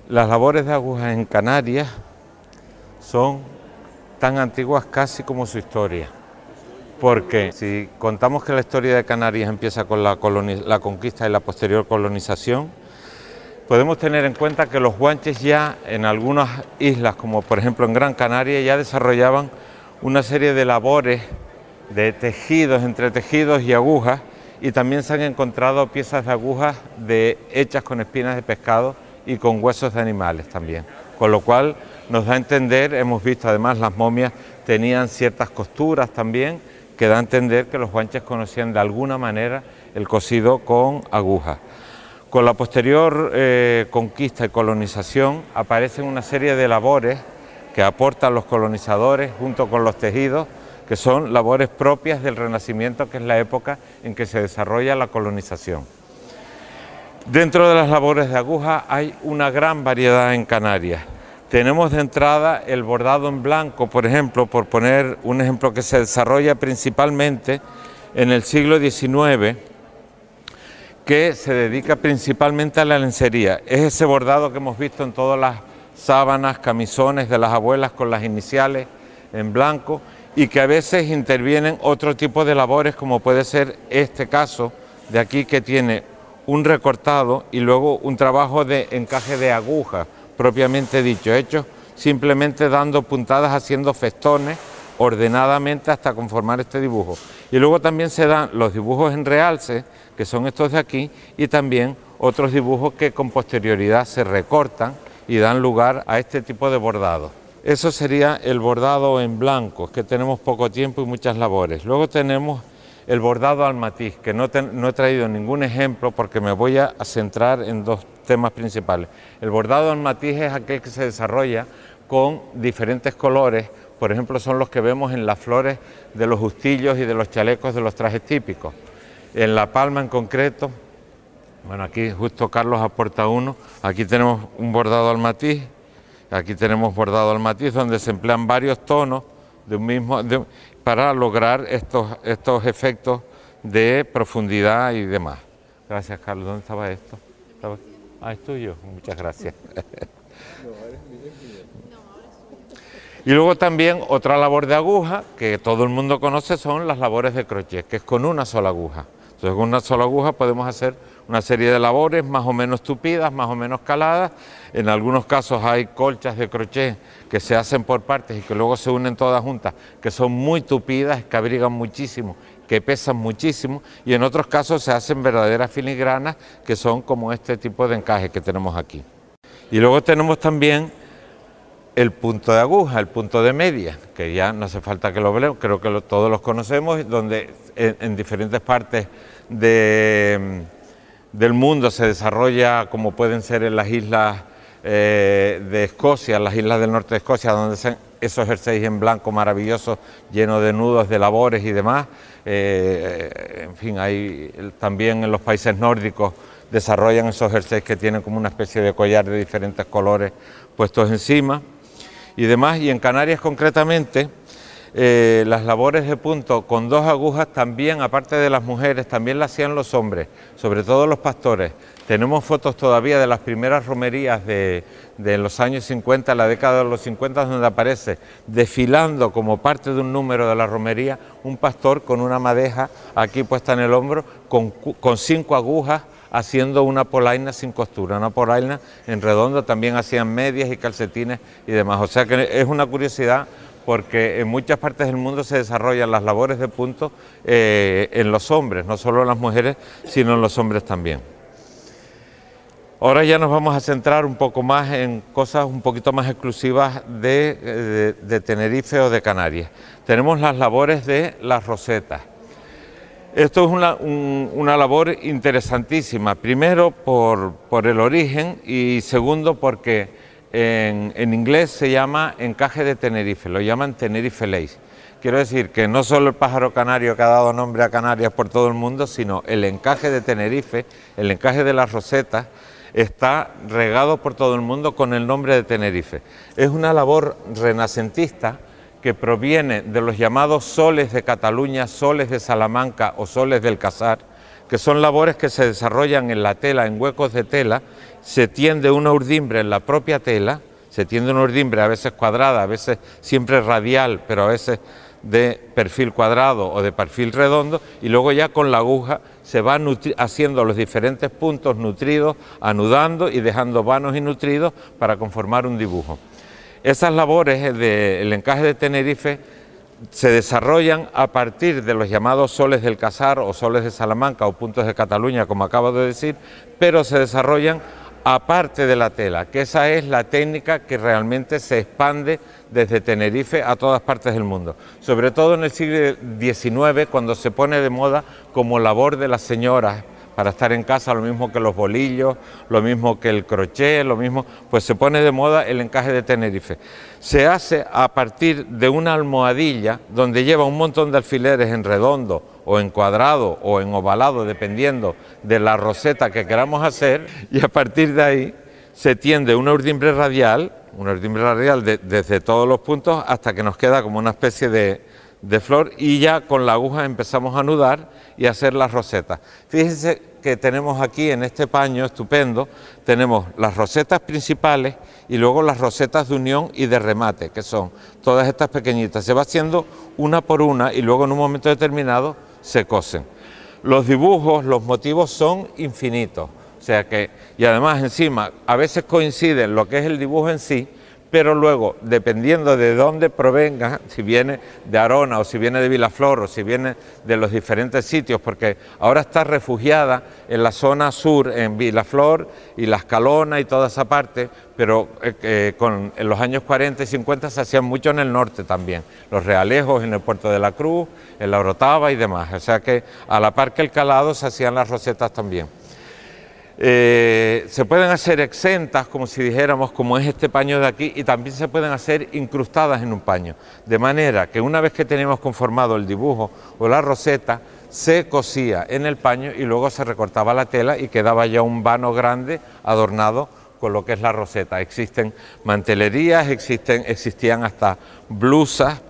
Las labores de agujas en Canarias son tan antiguas casi como su historia, porque si contamos que la historia de Canarias empieza con la conquista y la posterior colonización, podemos tener en cuenta que los guanches ya en algunas islas, como por ejemplo en Gran Canaria, ya desarrollaban una serie de labores de tejidos, entre tejidos y agujas, y también se han encontrado piezas de agujas hechas con espinas de pescado y con huesos de animales también, con lo cual nos da a entender, hemos visto además las momias tenían ciertas costuras también, que da a entender que los guanches conocían de alguna manera el cosido con agujas. Con la posterior conquista y colonización aparecen una serie de labores que aportan los colonizadores junto con los tejidos, que son labores propias del Renacimiento, que es la época en que se desarrolla la colonización. Dentro de las labores de aguja hay una gran variedad en Canarias. Tenemos de entrada el bordado en blanco, por ejemplo, por poner un ejemplo que se desarrolla principalmente en el siglo XIX, que se dedica principalmente a la lencería. Es ese bordado que hemos visto en todas las sábanas, camisones de las abuelas con las iniciales en blanco, y que a veces intervienen otro tipo de labores, como puede ser este caso de aquí, que tiene un recortado y luego un trabajo de encaje de aguja, propiamente dicho, hecho simplemente dando puntadas, haciendo festones ordenadamente hasta conformar este dibujo. Y luego también se dan los dibujos en realce, que son estos de aquí, y también otros dibujos que con posterioridad se recortan y dan lugar a este tipo de bordado. Eso sería el bordado en blanco, que tenemos poco tiempo y muchas labores. Luego tenemos el bordado al matiz, que no he traído ningún ejemplo porque me voy a centrar en dos temas principales. El bordado al matiz es aquel que se desarrolla con diferentes colores, por ejemplo son los que vemos en las flores de los justillos y de los chalecos de los trajes típicos. En la palma en concreto, bueno, aquí justo Carlos aporta uno, aquí tenemos un bordado al matiz, aquí tenemos bordado al matiz donde se emplean varios tonos de un mismo, para lograr estos efectos de profundidad y demás. Gracias, Carlos. ¿Dónde estaba esto? Ah, es tuyo. Muchas gracias. Y luego también otra labor de aguja que todo el mundo conoce son las labores de crochet, que es con una sola aguja. Entonces con una sola aguja podemos hacer una serie de labores más o menos tupidas, más o menos caladas. En algunos casos hay colchas de crochet que se hacen por partes y que luego se unen todas juntas, que son muy tupidas, que abrigan muchísimo, que pesan muchísimo, y en otros casos se hacen verdaderas filigranas, que son como este tipo de encaje que tenemos aquí. Y luego tenemos también el punto de aguja, el punto de media, que ya no hace falta que lo veamos, creo que todos los conocemos, donde en diferentes partes del mundo se desarrolla, como pueden ser en las islas de Escocia, las islas del norte de Escocia, donde se esos jerseys en blanco maravillosos, llenos de nudos, de labores y demás. En fin, hay también en los países nórdicos desarrollan esos jerseys que tienen como una especie de collar de diferentes colores puestos encima y demás. Y en Canarias concretamente, las labores de punto con dos agujas también, aparte de las mujeres, también las hacían los hombres, sobre todo los pastores. Tenemos fotos todavía de las primeras romerías de los años 50, la década de los 50, donde aparece desfilando como parte de un número de la romería un pastor con una madeja aquí puesta en el hombro, con 5 agujas, haciendo una polaina sin costura, una polaina en redondo. También hacían medias y calcetines y demás. O sea que es una curiosidad, porque en muchas partes del mundo se desarrollan las labores de punto en los hombres, no solo en las mujeres, sino en los hombres también. Ahora ya nos vamos a centrar un poco más en cosas un poquito más exclusivas de Tenerife o de Canarias. Tenemos las labores de las rosetas. Esto es una labor interesantísima, primero por el origen y segundo porque en inglés se llama encaje de Tenerife, lo llaman Tenerife Lace. Quiero decir que no solo el pájaro canario que ha dado nombre a Canarias por todo el mundo, sino el encaje de Tenerife, el encaje de las rosetas, está regado por todo el mundo con el nombre de Tenerife. Es una labor renacentista que proviene de los llamados soles de Cataluña, soles de Salamanca o soles del Casar, que son labores que se desarrollan en la tela, en huecos de tela. Se tiende una urdimbre en la propia tela, se tiende una urdimbre a veces cuadrada, a veces siempre radial, pero a veces de perfil cuadrado o de perfil redondo, y luego ya con la aguja se van haciendo los diferentes puntos nutridos, anudando y dejando vanos y nutridos para conformar un dibujo. Esas labores del encaje de Tenerife se desarrollan a partir de los llamados soles del Casar o soles de Salamanca o puntos de Cataluña, como acabo de decir, pero se desarrollan aparte de la tela, que esa es la técnica que realmente se expande desde Tenerife a todas partes del mundo, sobre todo en el siglo XIX, cuando se pone de moda como labor de las señoras para estar en casa, lo mismo que los bolillos, lo mismo que el crochet, lo mismo, pues se pone de moda el encaje de Tenerife. Se hace a partir de una almohadilla donde lleva un montón de alfileres en redondo o en cuadrado o en ovalado, dependiendo de la roseta que queramos hacer, y a partir de ahí se tiende una urdimbre radial desde todos los puntos hasta que nos queda como una especie de flor, y ya con la aguja empezamos a anudar y a hacer las rosetas. Fíjense que tenemos aquí en este paño estupendo, tenemos las rosetas principales y luego las rosetas de unión y de remate, que son todas estas pequeñitas. Se va haciendo una por una y luego en un momento determinado se cosen. Los dibujos, los motivos son infinitos, o sea que, y además encima a veces coinciden lo que es el dibujo en sí, pero luego, dependiendo de dónde provenga, si viene de Arona o si viene de Vilaflor o si viene de los diferentes sitios, porque ahora está refugiada en la zona sur, en Vilaflor y La Escalona y toda esa parte, pero en los años 40 y 50 se hacían mucho en el norte también, los Realejos, en el Puerto de la Cruz, en la Orotava y demás, o sea que a la par que el calado se hacían las rosetas también. Se pueden hacer exentas, como si dijéramos, como es este paño de aquí, y también se pueden hacer incrustadas en un paño, de manera que una vez que tenemos conformado el dibujo o la roseta, se cosía en el paño y luego se recortaba la tela y quedaba ya un vano grande adornado con lo que es la roseta. Existen mantelerías, existían hasta blusas,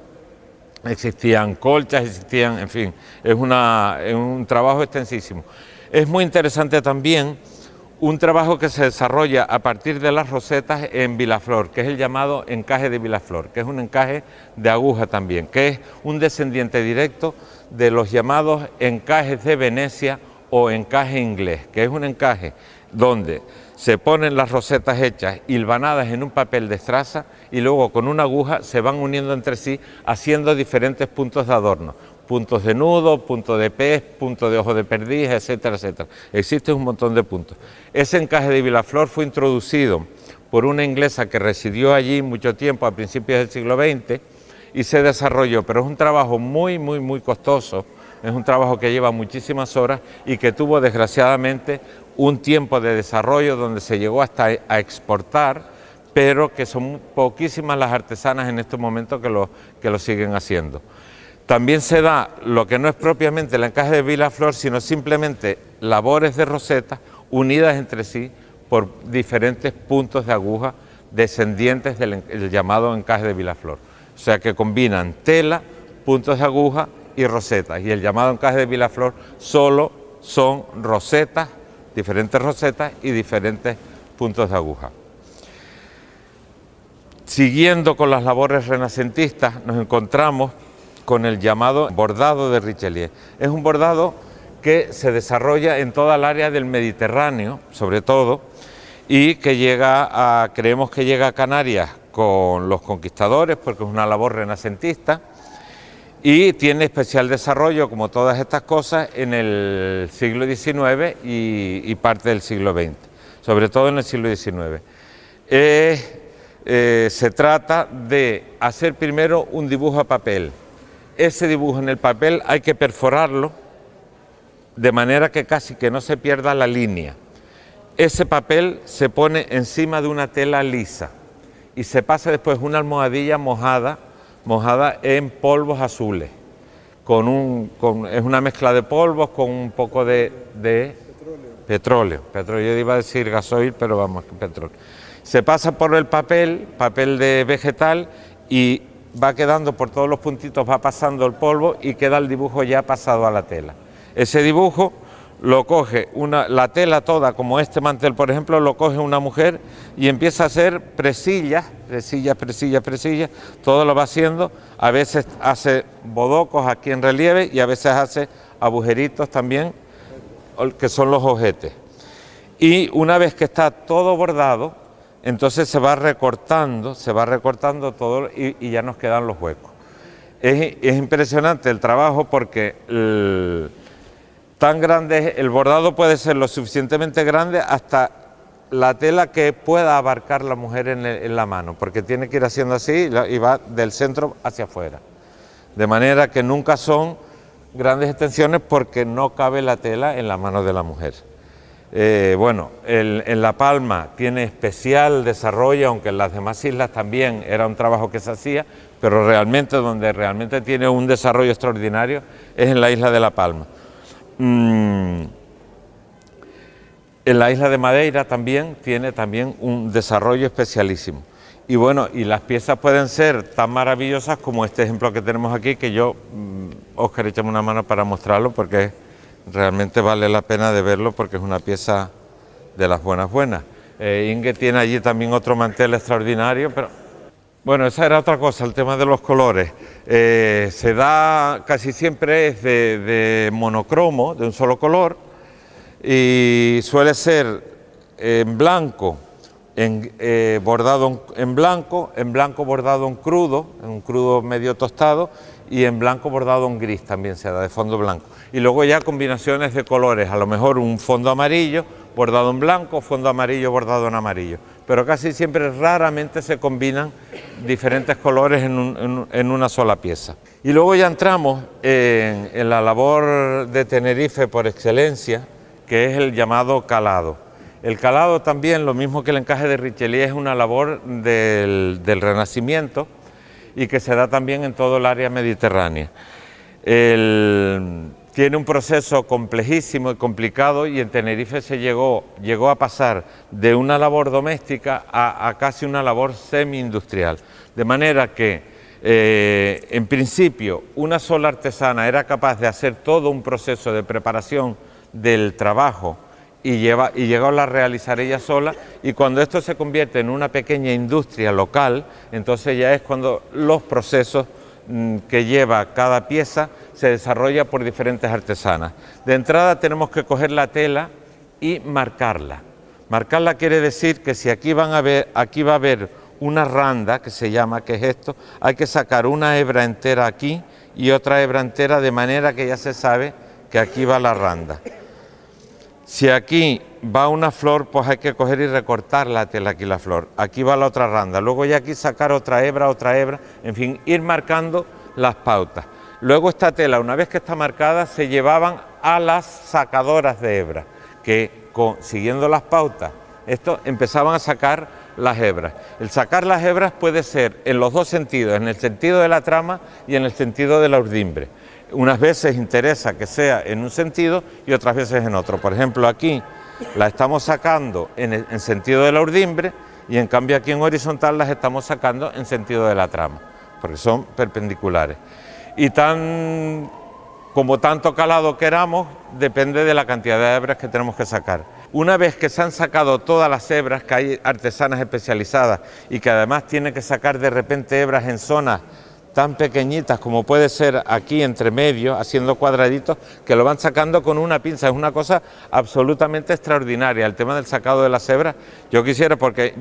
existían colchas, existían, en fin, es un trabajo extensísimo. Es muy interesante también un trabajo que se desarrolla a partir de las rosetas en Vilaflor, que es el llamado encaje de Vilaflor, que es un encaje de aguja también, que es un descendiente directo de los llamados encajes de Venecia o encaje inglés, que es un encaje donde se ponen las rosetas hechas, hilvanadas en un papel de estraza y luego con una aguja se van uniendo entre sí haciendo diferentes puntos de adorno. Puntos de nudo, punto de pez, punto de ojo de perdiz, etcétera, etcétera. Existe un montón de puntos. Ese encaje de Vilaflor fue introducido por una inglesa que residió allí mucho tiempo a principios del siglo XX y se desarrolló, pero es un trabajo muy costoso, es un trabajo que lleva muchísimas horas y que tuvo desgraciadamente un tiempo de desarrollo donde se llegó hasta a exportar, pero que son poquísimas las artesanas en estos momentos que lo siguen haciendo. También se da lo que no es propiamente el encaje de Vilaflor, sino simplemente labores de roseta unidas entre sí por diferentes puntos de aguja descendientes del llamado encaje de Vilaflor. O sea que combinan tela, puntos de aguja y rosetas. Y el llamado encaje de Vilaflor solo son rosetas, diferentes rosetas y diferentes puntos de aguja. Siguiendo con las labores renacentistas, nos encontramos con el llamado bordado de Richelieu. Es un bordado que se desarrolla en toda el área del Mediterráneo, sobre todo, y que creemos que llega a Canarias con los conquistadores, porque es una labor renacentista, y tiene especial desarrollo, como todas estas cosas, en el siglo XIX y parte del siglo XX, sobre todo en el siglo XIX. Se trata de hacer primero un dibujo a papel. Ese dibujo en el papel hay que perforarlo de manera que casi que no se pierda la línea. Ese papel se pone encima de una tela lisa y se pasa después una almohadilla mojada en polvos azules. Es una mezcla de polvos con un poco de petróleo. Yo iba a decir gasoil, pero vamos, petróleo. Se pasa por el papel de vegetal, y va quedando por todos los puntitos, va pasando el polvo y queda el dibujo ya pasado a la tela. Ese dibujo lo coge la tela toda, como este mantel por ejemplo, lo coge una mujer y empieza a hacer presillas, todo lo va haciendo, a veces hace bodocos aquí en relieve y a veces hace agujeritos también, que son los ojetes. Y una vez que está todo bordado, entonces se va recortando todo y ya nos quedan los huecos. Es impresionante el trabajo porque tan grande, el bordado puede ser lo suficientemente grande hasta la tela que pueda abarcar la mujer en la mano, porque tiene que ir haciendo así y va del centro hacia afuera. De manera que nunca son grandes extensiones porque no cabe la tela en la mano de la mujer. Bueno, en La Palma tiene especial desarrollo, aunque en las demás islas también era un trabajo que se hacía, pero realmente donde realmente tiene un desarrollo extraordinario es en la isla de La Palma. En la isla de Madeira también tiene un desarrollo especialísimo. Y bueno, y las piezas pueden ser tan maravillosas como este ejemplo que tenemos aquí, que yo, Óscar, échame una mano para mostrarlo, porque realmente vale la pena de verlo, porque es una pieza de las buenas. Inge tiene allí también otro mantel extraordinario, pero bueno, esa era otra cosa, el tema de los colores. Se da, casi siempre es de monocromo, de un solo color, y suele ser en blanco, bordado en blanco bordado en un crudo medio tostado, y en blanco bordado en gris también se da, de fondo blanco. Y luego ya combinaciones de colores, a lo mejor un fondo amarillo bordado en blanco, fondo amarillo bordado en amarillo. Pero casi siempre, raramente se combinan diferentes colores en una sola pieza. Y luego ya entramos en la labor de Tenerife por excelencia, que es el llamado calado. El calado también, lo mismo que el encaje de Richelieu, es una labor del Renacimiento y que se da también en todo el área mediterránea. Tiene un proceso complejísimo y complicado, y en Tenerife se llegó a pasar de una labor doméstica a casi una labor semi-industrial. De manera que, en principio, una sola artesana era capaz de hacer todo un proceso de preparación del trabajo y llegó a realizar ella sola, y cuando esto se convierte en una pequeña industria local, entonces ya es cuando los procesos que lleva cada pieza se desarrolla por diferentes artesanas. De entrada tenemos que coger la tela y marcarla. Marcarla quiere decir que si aquí va a haber una randa, que se llama, que es esto, hay que sacar una hebra entera aquí y otra hebra entera, de manera que ya se sabe que aquí va la randa. Si aquí va una flor, pues hay que coger y recortar la tela aquí la flor. Aquí va la otra randa. Luego ya aquí sacar otra hebra, en fin, ir marcando las pautas. Luego esta tela, una vez que está marcada, se llevaban a las sacadoras de hebra, que siguiendo las pautas, empezaban a sacar las hebras. El sacar las hebras puede ser en los dos sentidos, en el sentido de la trama y en el sentido de la urdimbre. Unas veces interesa que sea en un sentido y otras veces en otro. Por ejemplo, aquí la estamos sacando en sentido de la urdimbre, y en cambio aquí en horizontal las estamos sacando en sentido de la trama, porque son perpendiculares. Y como tanto calado queramos, depende de la cantidad de hebras que tenemos que sacar. Una vez que se han sacado todas las hebras, que hay artesanas especializadas y que además tienen que sacar de repente hebras en zonas tan pequeñitas como puede ser aquí entre medio, haciendo cuadraditos, que lo van sacando con una pinza. Es una cosa absolutamente extraordinaria el tema del sacado de las hebras. Yo quisiera, porque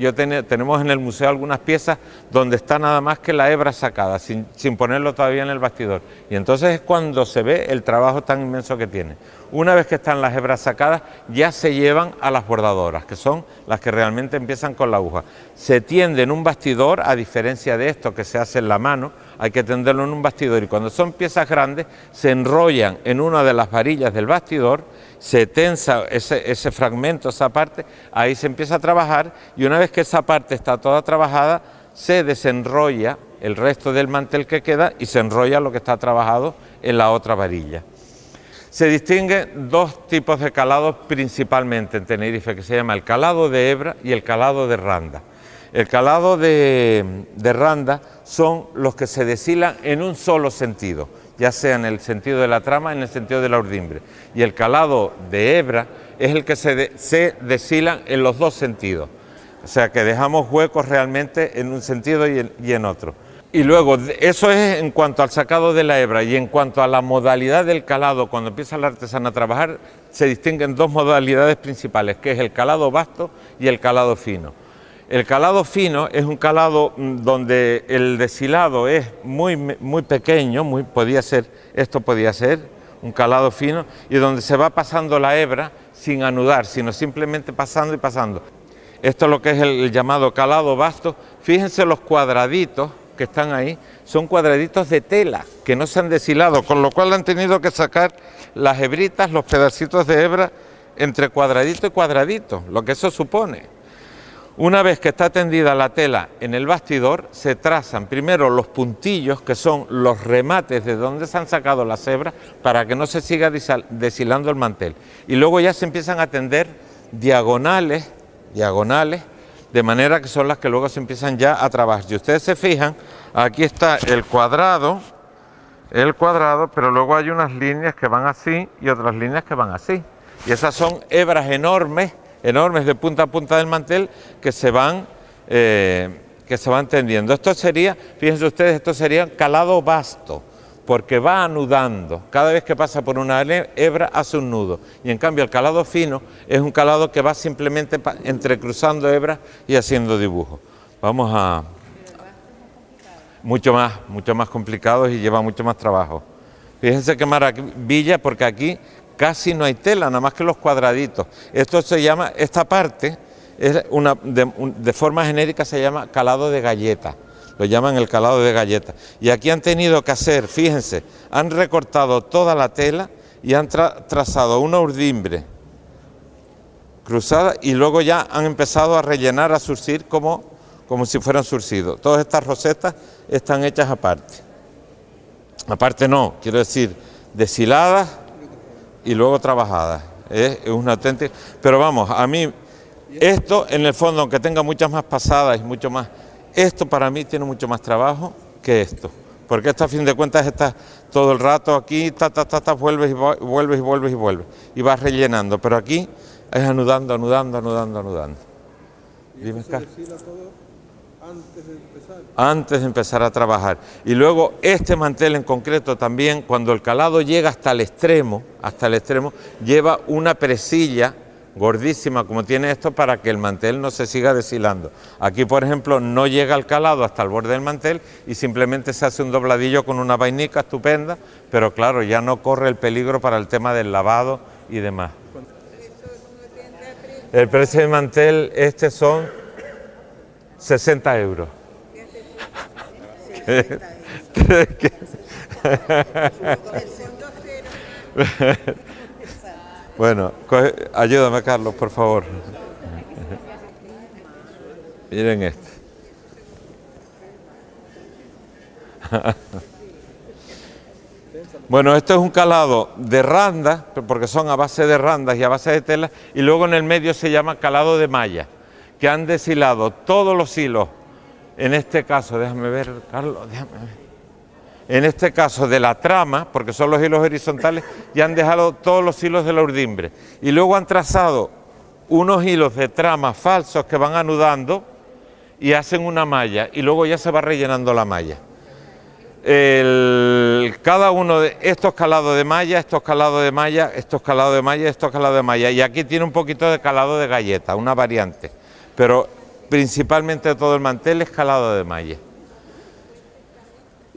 tenemos en el museo algunas piezas donde está nada más que la hebra sacada, sin ponerlo todavía en el bastidor, y entonces es cuando se ve el trabajo tan inmenso que tiene. Una vez que están las hebras sacadas, ya se llevan a las bordadoras, que son las que realmente empiezan con la aguja. Se tiende en un bastidor, a diferencia de esto que se hace en la mano, hay que tenderlo en un bastidor, y cuando son piezas grandes se enrollan en una de las varillas del bastidor, se tensa ese fragmento, esa parte, ahí se empieza a trabajar, y una vez que esa parte está toda trabajada, se desenrolla el resto del mantel que queda y se enrolla lo que está trabajado en la otra varilla. Se distinguen dos tipos de calados principalmente en Tenerife, que se llama el calado de hebra y el calado de randa. El calado de randa son los que se deshilan en un solo sentido. ya sea en el sentido de la trama, en el sentido de la urdimbre. Y el calado de hebra es el que se deshila en los dos sentidos. O sea que dejamos huecos realmente en un sentido y en otro. Y luego, eso es en cuanto al sacado de la hebra, y en cuanto a la modalidad del calado, cuando empieza la artesana a trabajar, se distinguen dos modalidades principales, que es el calado vasto y el calado fino. El calado fino es un calado donde el deshilado es muy pequeño, esto podía ser un calado fino, y donde se va pasando la hebra sin anudar, sino simplemente pasando y pasando. Esto es lo que es el llamado calado vasto. Fíjense los cuadraditos que están ahí, son cuadraditos de tela que no se han deshilado, con lo cual han tenido que sacar las hebritas, los pedacitos de hebra entre cuadradito y cuadradito, lo que eso supone. Una vez que está tendida la tela en el bastidor, se trazan primero los puntillos, que son los remates de donde se han sacado las hebras, para que no se siga deshilando el mantel. Y luego ya se empiezan a tender diagonales, de manera que son las que luego se empiezan ya a trabajar. Si ustedes se fijan, aquí está el cuadrado, pero luego hay unas líneas que van así y otras líneas que van así. Y esas son hebras enormes de punta a punta del mantel que se van tendiendo. Esto sería, fíjense ustedes, esto sería calado vasto, porque va anudando. Cada vez que pasa por una hebra hace un nudo. Y en cambio el calado fino es un calado que va simplemente entrecruzando hebras y haciendo dibujos. Vamos a... mucho más complicados y lleva mucho más trabajo. Fíjense qué maravilla, porque aquí casi no hay tela, nada más que los cuadraditos. Esto se llama, esta parte, de forma genérica se llama calado de galleta. Lo llaman el calado de galleta. Y aquí han tenido que hacer, fíjense, han recortado toda la tela y han trazado una urdimbre cruzada, y luego ya han empezado a rellenar, a surcir como si fueran surcidos. Todas estas rosetas están hechas aparte. Aparte no, quiero decir, deshiladas y luego trabajadas. Es una auténtica... Pero vamos, a mí, esto en el fondo, aunque tenga muchas más pasadas y mucho más... Esto para mí tiene mucho más trabajo que esto, porque esto a fin de cuentas está todo el rato aquí, vuelves y vas rellenando, pero aquí es anudando. Dime, ¿se deshila todo antes de empezar a trabajar? Y luego este mantel en concreto también, cuando el calado llega hasta el extremo, lleva una presilla gordísima como tiene esto, para que el mantel no se siga deshilando. Aquí, por ejemplo, no llega el calado hasta el borde del mantel y simplemente se hace un dobladillo con una vainica estupenda, pero claro, ya no corre el peligro para el tema del lavado y demás. El precio del mantel son 60 euros. Bueno, ayúdame, Carlos, por favor. Miren esto. Bueno, esto es un calado de randas, porque son a base de randas y a base de tela, y luego en el medio se llama calado de malla, que han deshilado todos los hilos, en este caso, déjame ver, Carlos, en este caso de la trama, porque son los hilos horizontales, y han dejado todos los hilos de la urdimbre. Y luego han trazado unos hilos de trama falsos que van anudando y hacen una malla, y luego ya se va rellenando la malla. Cada uno de estos calados de malla, estos calados de malla, estos calados de malla, estos calados de malla, y aquí tiene un poquito de calado de galleta, una variante, pero principalmente todo el mantel es calado de malla.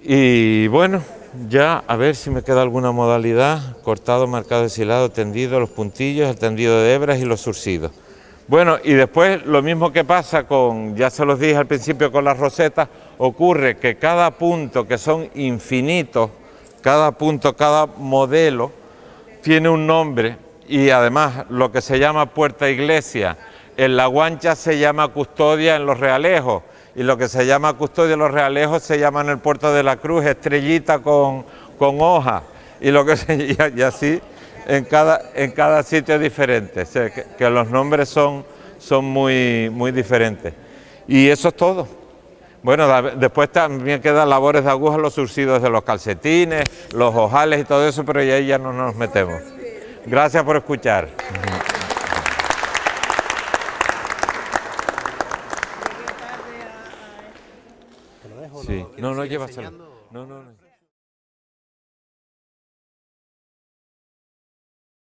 Y bueno, ya a ver si me queda alguna modalidad: cortado, marcado, deshilado, tendido, los puntillos, el tendido de hebras y los surcidos. Bueno, y después lo mismo que pasa con, ya se los dije al principio, con las rosetas, ocurre que cada punto, que son infinitos, cada punto, cada modelo, tiene un nombre, y además lo que se llama puerta iglesia, en la guancha se llama custodia en los realejos, y lo que se llama custodia en los realejos se llama en el puerto de la Cruz estrellita con hoja, y así en cada sitio diferente. O sea, que los nombres son muy diferentes. Y eso es todo. Bueno, después también quedan labores de aguja, los surcidos de los calcetines, los ojales y todo eso, pero ahí ya no nos metemos. Gracias por escuchar. Sí, no, no llevas. No, no, no.